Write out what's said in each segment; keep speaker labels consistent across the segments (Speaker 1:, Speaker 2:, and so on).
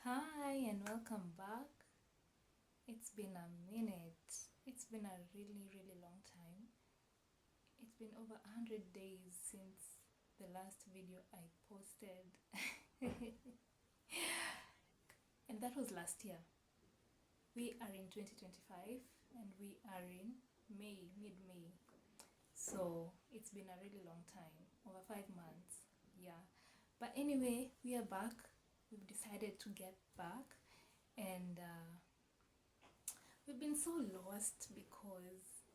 Speaker 1: Hi and welcome back. It's been a minute. It's been a really long time. It's been over 100 days since the last video I posted. And that was last year. We are in 2025 and we are in mid-May. So it's been a really long time, over 5 months. Yeah. But anyway, we are back. We've decided to get back and we've been so lost because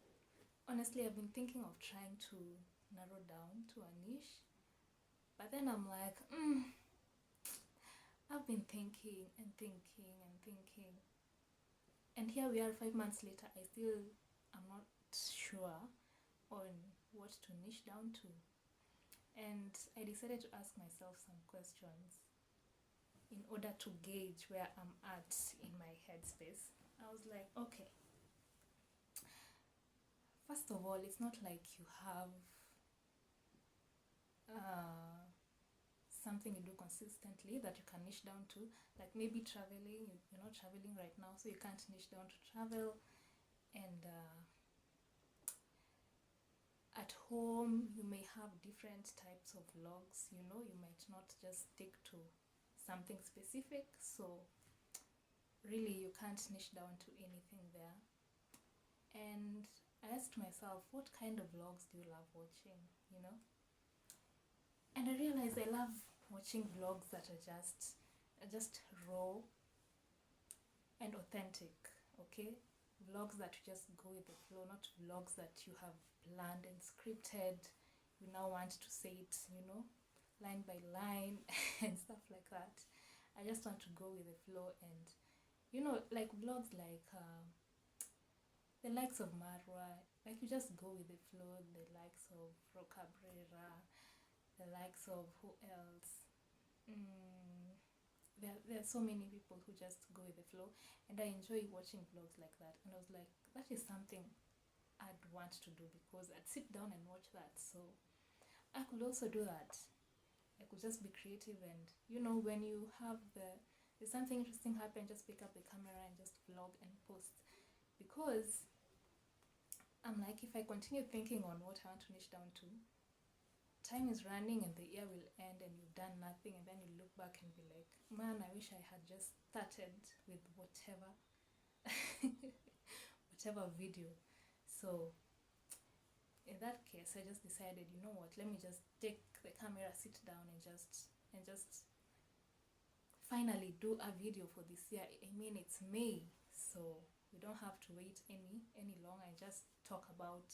Speaker 1: honestly I've been thinking of trying to narrow down to a niche, but then I'm like, I've been thinking and here we are 5 months later. I still am not sure on what to niche down to, and I decided to ask myself some questions in order to gauge where I'm at in my headspace. I was like, okay, first of all, it's not like you have something you do consistently that you can niche down to. Like maybe traveling, you're not traveling right now, so you can't niche down to travel. And at home, you may have different types of vlogs, you might not just stick to something specific, so really you can't niche down to anything there. And I asked myself, what kind of vlogs do you love watching, And I realized I love watching vlogs that are just raw and authentic, okay? Vlogs that you just go with the flow, not vlogs that you have planned and scripted. You now want to say it, line by line and stuff like that. I just want to go with the flow and, like vlogs like the likes of Marwa, like you just go with the flow, the likes of Rocabrera, the likes of who else? There are so many people who just go with the flow, and I enjoy watching vlogs like that. And I was like, that is something I'd want to do, because I'd sit down and watch that. So I could also do that. I could just be creative, and when you have there's something interesting happen, just pick up the camera and just vlog and post. Because I'm like, if I continue thinking on what I want to niche down to, time is running and the year will end and you've done nothing, and then you look back and be like, man, I wish I had just started with whatever video. So in that case, I just decided, you know what, let me just take the camera, sit down and just finally do a video for this year. I mean, it's May, so we don't have to wait any longer. I just talk about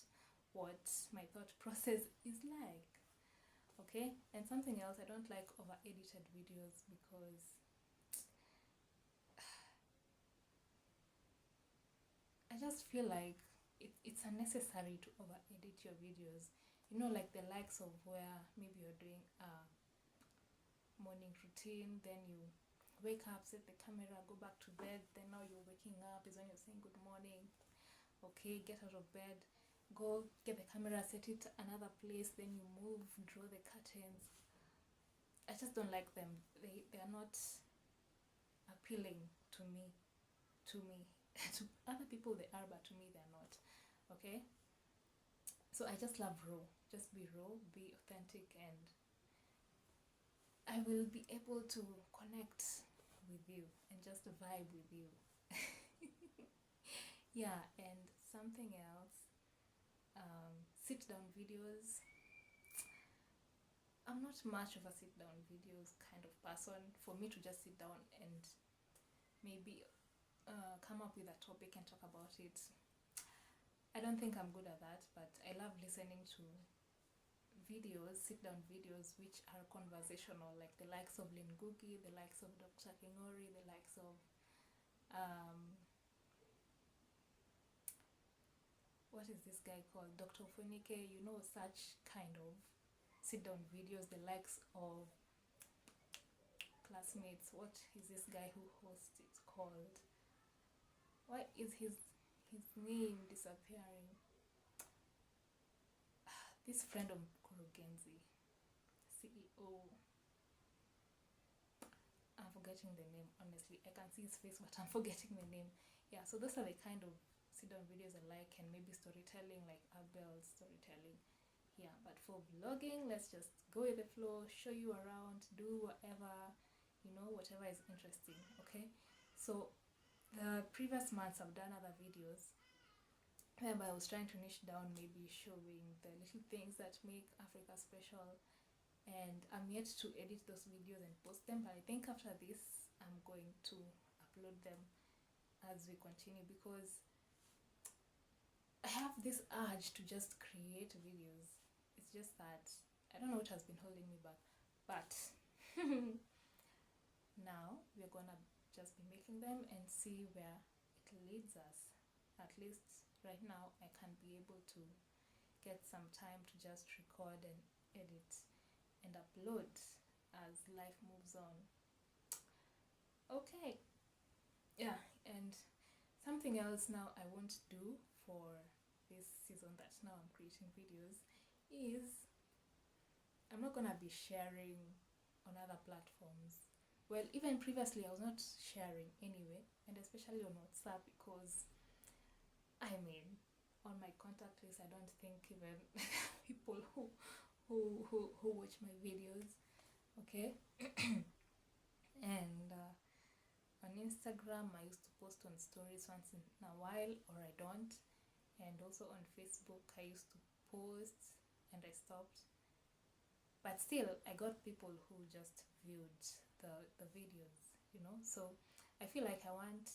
Speaker 1: what my thought process is like. Okay, and something else, I don't like over edited videos, because I just feel like it's unnecessary to over edit your videos. Like the likes of where maybe you're doing a morning routine, then you wake up, set the camera, go back to bed, then now you're waking up is when you're saying good morning. Okay, get out of bed, go get the camera, set it another place, then you move, draw the curtains. I just don't like them. They are not appealing to me. To other people they are, but to me they're not. Okay, so I just love raw. Just be raw, be authentic, and I will be able to connect with you and just vibe with you. Yeah, and something else, sit down videos. I'm not much of a sit down videos kind of person. For me to just sit down and maybe come up with a topic and talk about it, I don't think I'm good at that. But I love listening to videos, sit down videos which are conversational, like the likes of Lingugi, the likes of Dr. Kingori, the likes of what is this guy called, Dr. Fonike, such kind of sit down videos, the likes of Classmates. What is this guy who hosts it called? Why is his name disappearing? This friend of Kurugenzi, CEO. I've forgetting the name, honestly. I can see his face, but I'm forgetting the name. Yeah, so those are the kind of sit-down videos I like, and maybe storytelling, like Abel's storytelling. Yeah, but for vlogging, let's just go with the flow, show you around, do whatever, whatever is interesting, okay? So the previous months I've done other videos whereby I was trying to niche down, maybe showing the little things that make Africa special, and I'm yet to edit those videos and post them, but I think after this I'm going to upload them as we continue, because I have this urge to just create videos. It's just that I don't know what has been holding me back, but now we're gonna just be making them and see where it leads us. At least right now I can be able to get some time to just record and edit and upload as life moves on. Okay, yeah, and something else now I won't do for this season that now I'm creating videos is I'm not gonna be sharing on other platforms. Well, even previously I was not sharing anyway, and especially on WhatsApp, because I mean, on my contact list I don't think even people who watch my videos, okay? And on Instagram I used to post on stories once in a while, or I don't. And also on Facebook I used to post and I stopped. But still I got people who just viewed the videos, so I feel like I want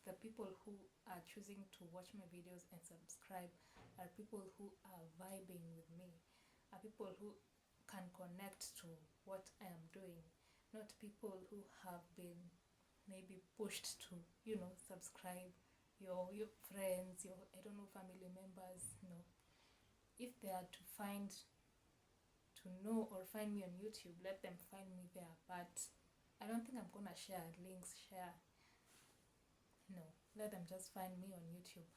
Speaker 1: the people who are choosing to watch my videos and subscribe are people who are vibing with me, are people who can connect to what I am doing, not people who have been maybe pushed to, subscribe, your friends, your, I don't know, family members. If they are to know or find me on YouTube, let them find me there. But I don't think I'm gonna share links, no, let them just find me on YouTube.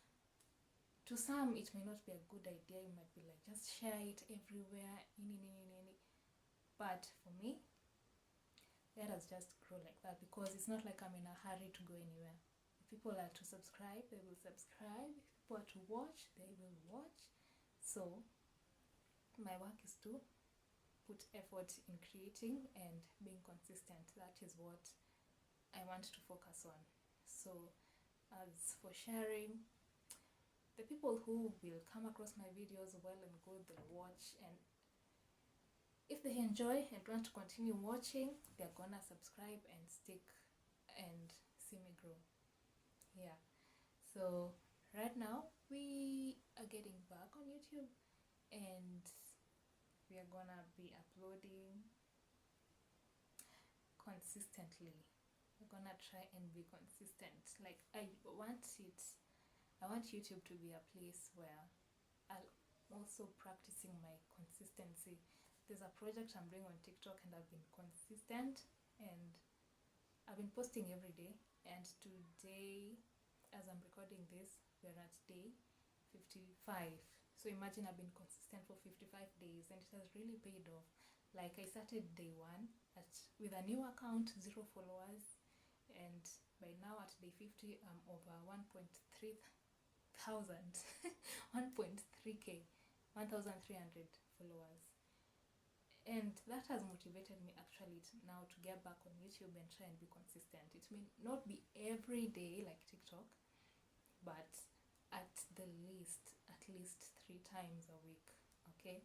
Speaker 1: To some it may not be a good idea, you might be like, just share it everywhere, but for me, let us just grow like that, because it's not like I'm in a hurry to go anywhere. If people are to subscribe, they will subscribe. If people are to watch, they will watch. So my work is to put effort in creating and being consistent. That is what I want to focus on. So as for sharing, the people who will come across my videos, well and good, they'll watch, and if they enjoy and want to continue watching, they're gonna subscribe and stick and see me grow. Yeah, so right now we are getting back on YouTube, and we are gonna be uploading consistently. We're gonna try and be consistent. Like, I want YouTube to be a place where I'm also practicing my consistency. There's a project I'm doing on TikTok, and I've been consistent, and I've been posting every day. And today, as I'm recording this, we're at day 55. So imagine I've been consistent for 55 days, and it has really paid off. Like, I started day 1 with a new account, 0 followers, and by now at day 50 I'm over 1.3 thousand 1.3k 1,300 followers. And that has motivated me actually now to get back on YouTube and try and be consistent. It may not be every day like TikTok, but at least 3 times a week, okay?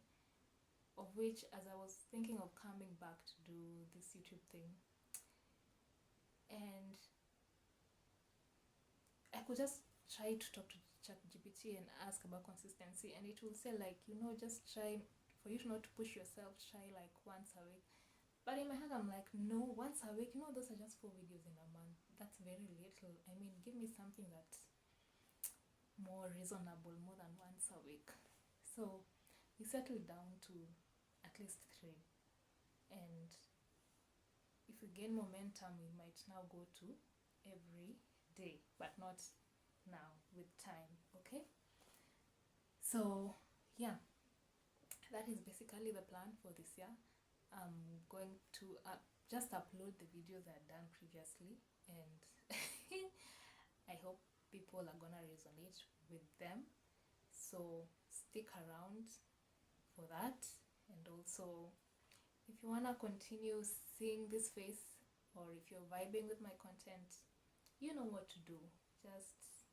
Speaker 1: Of which, as I was thinking of coming back to do this YouTube thing, and I could just try to talk to ChatGPT and ask about consistency, and it will say, like, just try, for you to not push yourself, try like once a week. But in my head I'm like, no, once a week, those are just 4 videos in a month. That's very little. I mean, give me something that's more reasonable, more than once a week. So we settled down to at least 3, and if we gain momentum, we might now go to every day, but not now, with time, okay? So yeah, that is basically the plan for this year. I'm going to just upload the videos I've done previously, and I hope people are gonna resonate with them. So stick around for that. And also, if you wanna continue seeing this face, or if you're vibing with my content, you know what to do. Just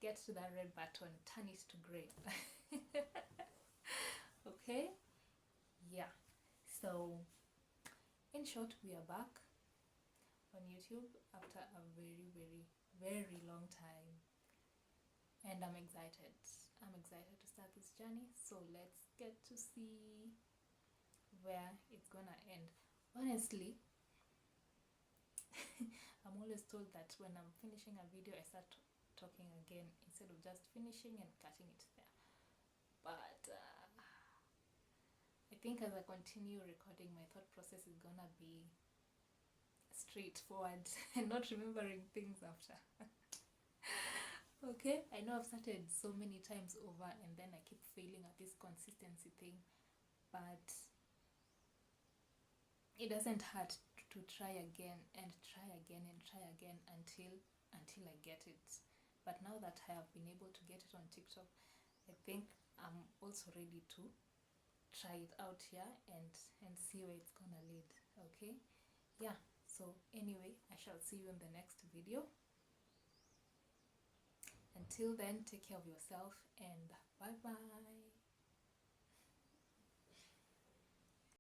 Speaker 1: get to that red button, turn it to gray. Okay? Yeah. So, in short, we are back on YouTube after a very, very, very long time. And I'm excited. I'm excited to start this journey. So let's get to see where it's gonna end. Honestly, I'm always told that when I'm finishing a video, I start talking again instead of just finishing and cutting it there. But I think as I continue recording, my thought process is gonna be straightforward and not remembering things after. Okay, I know I've started so many times over and then I keep failing at this consistency thing, but it doesn't hurt to try again and try again and try again until I get it. But now that I have been able to get it on TikTok, I think I'm also ready to try it out here and see where it's gonna lead. Okay, yeah. So anyway, I shall see you in the next video. Until then, take care of yourself and bye bye.